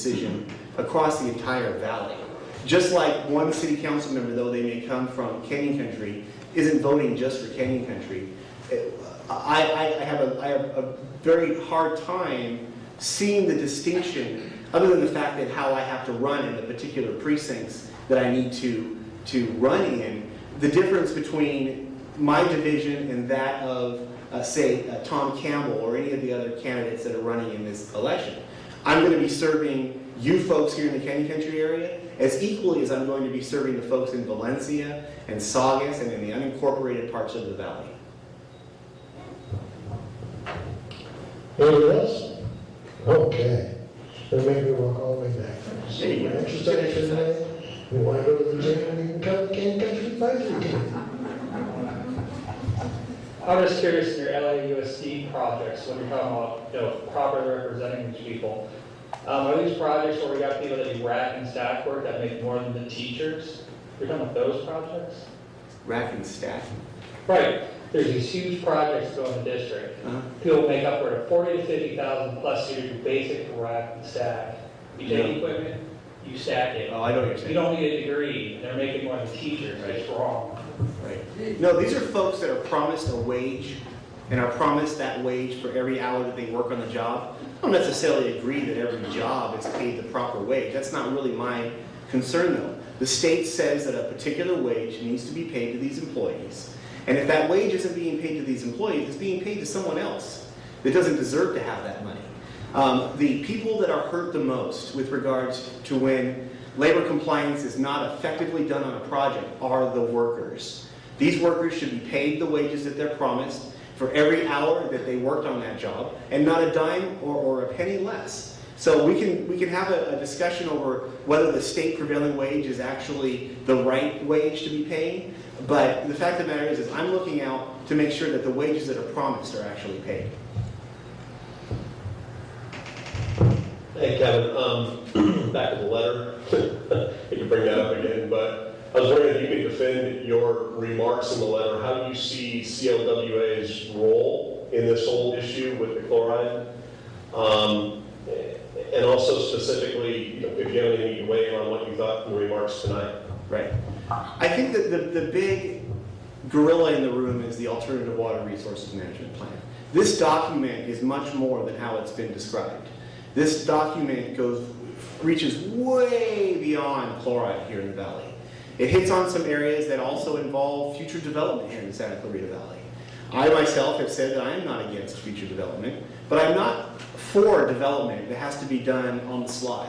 decision across the entire valley. Just like one city council member, though they may come from Canyon Country, isn't voting just for Canyon Country. I have a very hard time seeing the distinction, other than the fact that how I have to run in the particular precincts that I need to run in, the difference between my division and that of, say, Tom Campbell or any of the other candidates that are running in this election. I'm going to be serving you folks here in the Canyon Country area as equally as I'm going to be serving the folks in Valencia and Saugus and in the unincorporated parts of the valley. Anyone else? Okay. Then maybe we'll all the way back. There you go. Exercise today. We want to go to the gym, we can come to Canyon Country Advisory Committee. I'm just curious in your LAUSD projects, when you're talking about, properly representing these people, are these projects where we got people that do rack and stack work that make more than the teachers? You're talking about those projects? Rack and stack. Right. There's these huge projects going in the district. People make upward of 40 to 50,000 plus to do basic rack and stack. You take equipment, you stack it. Oh, I know what you're saying. You don't need a degree. They're making more than teachers. Right. It's wrong. Right. No, these are folks that are promised a wage and are promised that wage for every hour that they work on the job. I don't necessarily agree that every job is paid the proper wage. That's not really my concern, though. The state says that a particular wage needs to be paid to these employees. And if that wage isn't being paid to these employees, it's being paid to someone else that doesn't deserve to have that money. The people that are hurt the most with regards to when labor compliance is not effectively done on a project are the workers. These workers should be paid the wages that they're promised for every hour that they worked on that job, and not a dime or a penny less. So we can have a discussion over whether the state prevailing wage is actually the right wage to be paid, but the fact of the matter is I'm looking out to make sure that the wages that are promised are actually paid. Hey, Kevin, back to the letter. You can bring that up again, but I was wondering if you could defend your remarks in the letter. How do you see CLWA's role in this whole issue with the chloride? And also specifically, if you have any weigh in on what you thought in the remarks tonight. Right. I think that the big gorilla in the room is the Alternative Water Resources Management Plan. This document is much more than how it's been described. This document reaches way beyond chloride here in the valley. It hits on some areas that also involve future development here in the Santa Clarita Valley. I myself have said that I am not against future development, but I'm not for development that has to be done on the sly,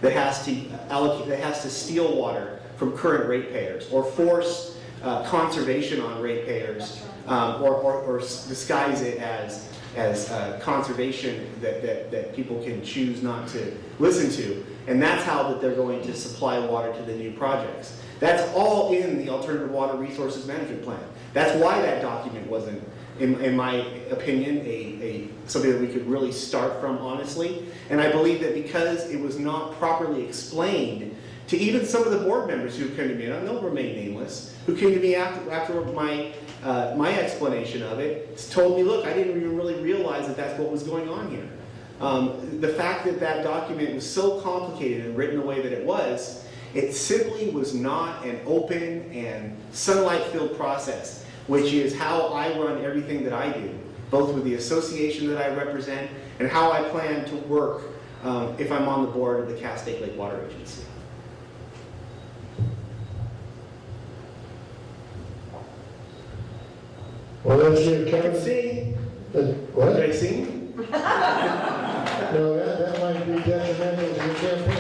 that has to steal water from current ratepayers or force conservation on ratepayers or disguise it as conservation that people can choose not to listen to. And that's how that they're going to supply water to the new projects. That's all in the Alternative Water Resources Management Plan. That's why that document wasn't, in my opinion, something that we could really start from honestly. And I believe that because it was not properly explained to even some of the board members who came to me, and they'll remain nameless, who came to me after my explanation of it, told me, look, I didn't even really realize that that's what was going on here. The fact that that document was so complicated and written the way that it was, it simply was not an open and sunlight-filled process, which is how I run everything that I do, both with the association that I represent and how I plan to work if I'm on the board of the Cass Lake Water Agency. Well, let's hear I Kevin. can sing. What? Did I sing? No, that might be detrimental to the campaign.